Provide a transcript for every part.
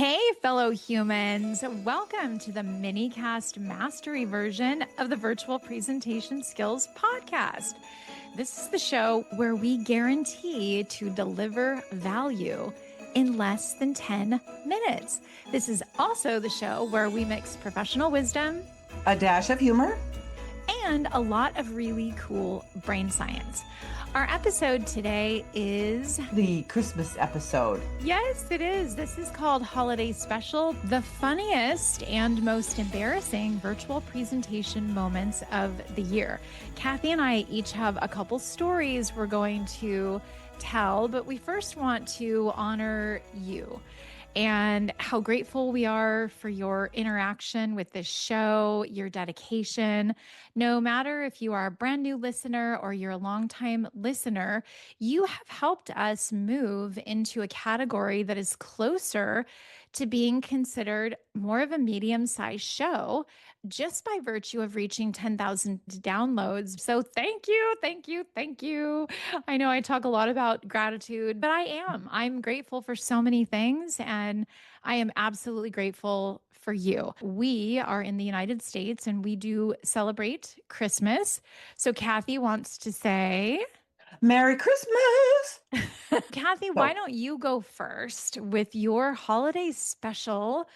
Hey, fellow humans. Welcome to the Minicast Mastery version of the Virtual Presentation Skills Podcast. This is the show where we guarantee to deliver value in less than 10 minutes. This is also the show where we mix professional wisdom, a dash of humor, and a lot of really cool brain science. Our episode today is the Christmas episode. Yes, it is. This is called Holiday Special, the funniest and most embarrassing virtual presentation moments of the year. Kathy and I each have a couple stories we're going to tell, but we first want to honor you and how grateful we are for your interaction with this show, your dedication. No matter if you are a brand new listener or you're a longtime listener, you have helped us move into a category that is closer to being considered more of a medium-sized show just by virtue of reaching 10,000 downloads. So thank you, thank you, thank you. I know I talk a lot about gratitude, but I'm grateful for so many things, and I am absolutely grateful for you. We are in the United States and we do celebrate Christmas. So Kathy wants to say, Merry Christmas! Kathy, why don't you go first with your holiday special,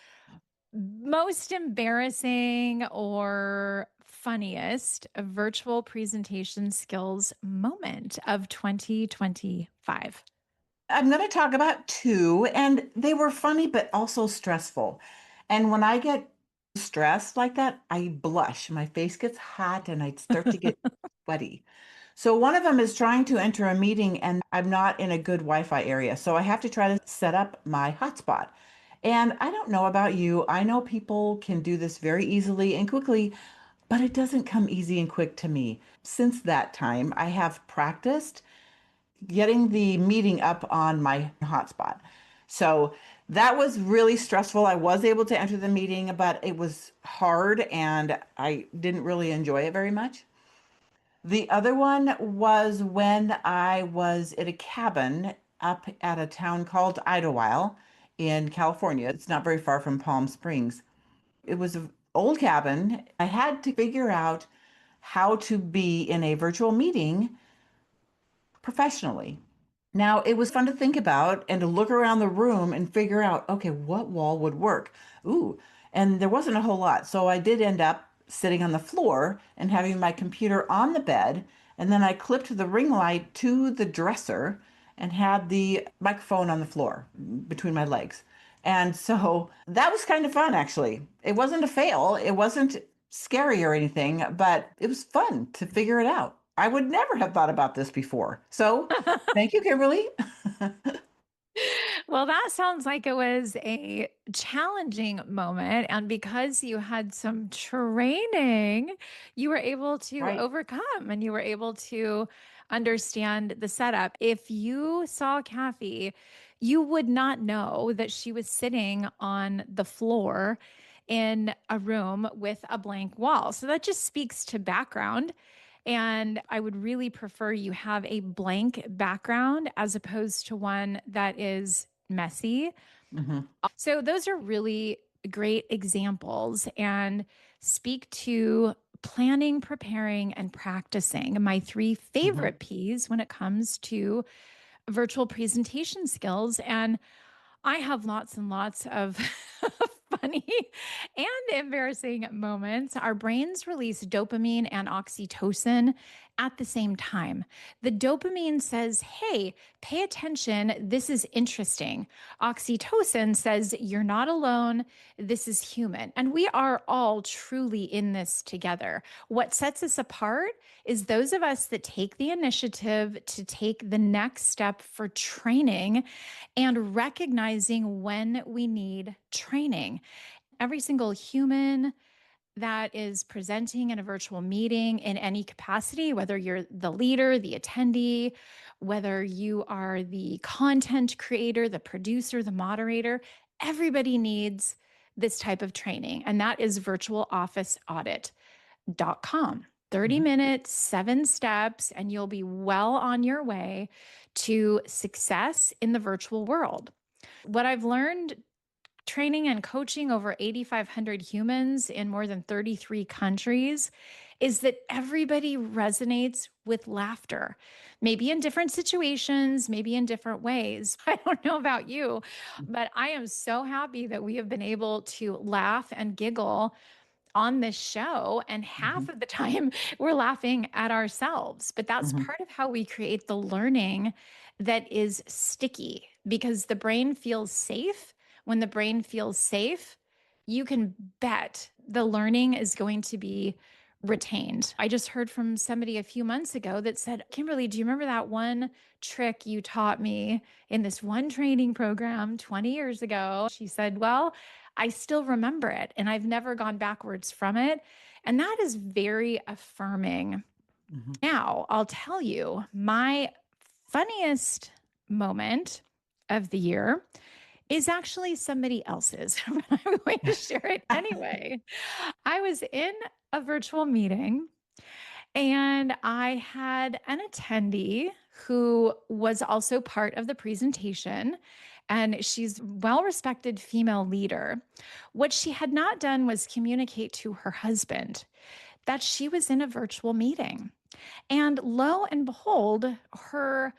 most embarrassing or funniest virtual presentation skills moment of 2025? I'm going to talk about two, and they were funny, but also stressful. And when I get stressed like that, I blush. My face gets hot and I start to get sweaty. So one of them is trying to enter a meeting and I'm not in a good Wi-Fi area. So I have to try to set up my hotspot. And I don't know about you. I know people can do this very easily and quickly, but it doesn't come easy and quick to me. Since that time, I have practiced getting the meeting up on my hotspot. So that was really stressful. I was able to enter the meeting, but it was hard and I didn't really enjoy it very much. The other one was when I was at a cabin up at a town called Idlewild in California. It's not very far from Palm Springs. It was an old cabin. I had to figure out how to be in a virtual meeting professionally. Now, it was fun to think about and to look around the room and figure out, okay, what wall would work? Ooh, and there wasn't a whole lot. So I did end up sitting on the floor and having my computer on the bed. And then I clipped the ring light to the dresser and had the microphone on the floor between my legs. And so that was kind of fun, actually. It wasn't a fail. It wasn't scary or anything, but it was fun to figure it out. I would never have thought about this before. So thank you, Kimberly. Well, that sounds like it was a challenging moment. And because you had some training, you were able to Right. overcome and you were able to understand the setup. If you saw Kathy, you would not know that she was sitting on the floor in a room with a blank wall. So that just speaks to background. And I would really prefer you have a blank background as opposed to one that is messy. Hmm. So those are really great examples and speak to planning, preparing, and practicing. My three Hmm. favorite P's when it comes to virtual presentation skills. And I have lots and lots of funny and embarrassing moments. Our brains release dopamine and oxytocin at the same time. The dopamine says, hey, pay attention. This is interesting. Oxytocin says, you're not alone. This is human. And we are all truly in this together. What sets us apart is those of us that take the initiative to take the next step for training and recognizing when we need training. Every single human that is presenting in a virtual meeting in any capacity, whether you're the leader, the attendee, whether you are the content creator, the producer, the moderator, everybody needs this type of training. And that is virtualofficeaudit.com. 30 Hmm. minutes, 7 steps, and you'll be well on your way to success in the virtual world. What I've learned training and coaching over 8,500 humans in more than 33 countries is that everybody resonates with laughter, maybe in different situations, maybe in different ways. I don't know about you, but I am so happy that we have been able to laugh and giggle on this show. And half Mhm, of the time we're laughing at ourselves. But that's mhm, part of how we create the learning that is sticky because the brain feels safe. When the brain feels safe, you can bet the learning is going to be retained. I just heard from somebody a few months ago that said, Kimberly, do you remember that one trick you taught me in this one training program 20 years ago? She said, well, I still remember it and I've never gone backwards from it. And that is very affirming. mhm. Now, I'll tell you my funniest moment of the year is actually somebody else's, but I'm going to share it anyway. I was in a virtual meeting and I had an attendee who was also part of the presentation, and she's a well-respected female leader. What she had not done was communicate to her husband that she was in a virtual meeting. And lo and behold, her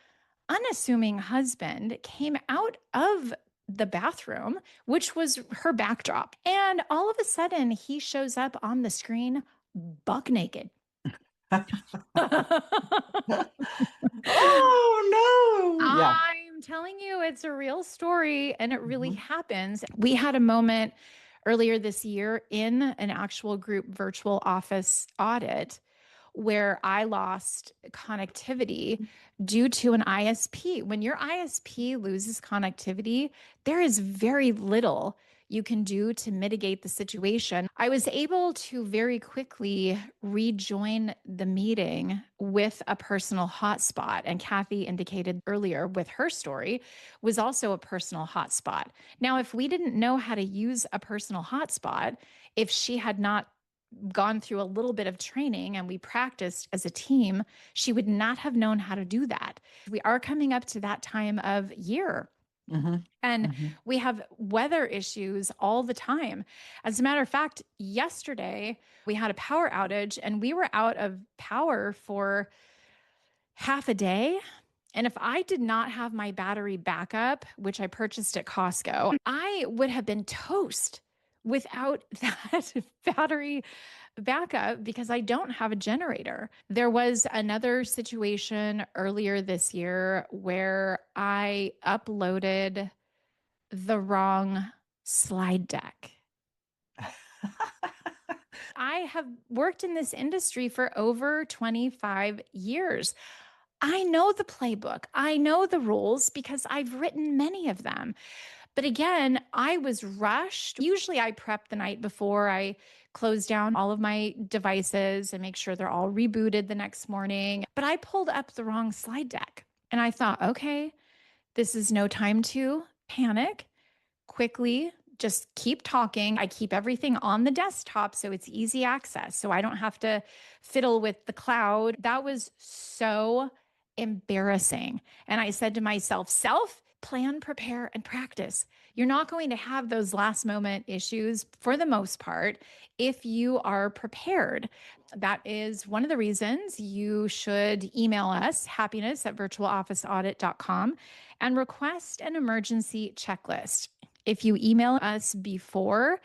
unassuming husband came out of the bathroom, which was her backdrop. And all of a sudden, he shows up on the screen buck naked. Oh, no. Yeah. I'm telling you, it's a real story and it really Mhm. happens. We had a moment earlier this year in an actual group virtual office audit where I lost connectivity due to an ISP. When your ISP loses connectivity, there is very little you can do to mitigate the situation. I was able to very quickly rejoin the meeting with a personal hotspot. And Kathy indicated earlier with her story was also a personal hotspot. Now, if we didn't know how to use a personal hotspot, if she had not gone through a little bit of training and we practiced as a team, she would not have known how to do that. We are coming up to that time of year. Mhm, And mhm. we have weather issues all the time. As a matter of fact, yesterday we had a power outage and we were out of power for half a day. And if I did not have my battery backup, which I purchased at Costco, I would have been toast without that battery backup because I don't have a generator. There was another situation earlier this year where I uploaded the wrong slide deck. I have worked in this industry for over 25 years. I know the playbook. I know the rules because I've written many of them. But again, I was rushed. Usually I prep the night before. I close down all of my devices and make sure they're all rebooted the next morning. But I pulled up the wrong slide deck and I thought, okay, this is no time to panic. Quickly just keep talking. I keep everything on the desktop so it's easy access. So I don't have to fiddle with the cloud. That was so embarrassing. And I said to myself, self, plan, prepare, and practice. You're not going to have those last moment issues for the most part if you are prepared. That is one of the reasons you should email us, happiness@virtualofficeaudit.com, and request an emergency checklist. If you email us before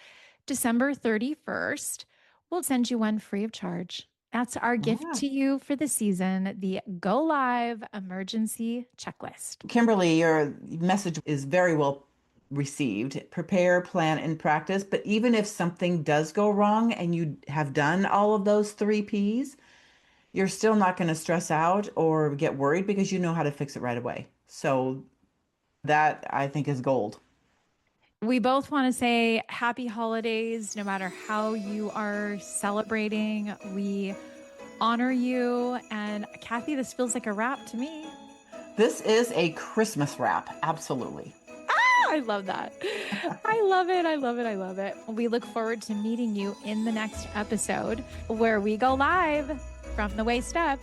December 31st, we'll send you one free of charge. That's our gift Yeah. to you for the season, the Go Live Emergency Checklist. Kimberly, your message is very well received. Prepare, plan, and practice. But even if something does go wrong and you have done all of those three P's, you're still not going to stress out or get worried because you know how to fix it right away. So that I think is gold. We both want to say happy holidays, no matter how you are celebrating. We honor you. And Kathy, this feels like a wrap to me. This is a Christmas wrap. Absolutely. I love that. I love it. I love it. I love it. We look forward to meeting you in the next episode where we go live from the waist up.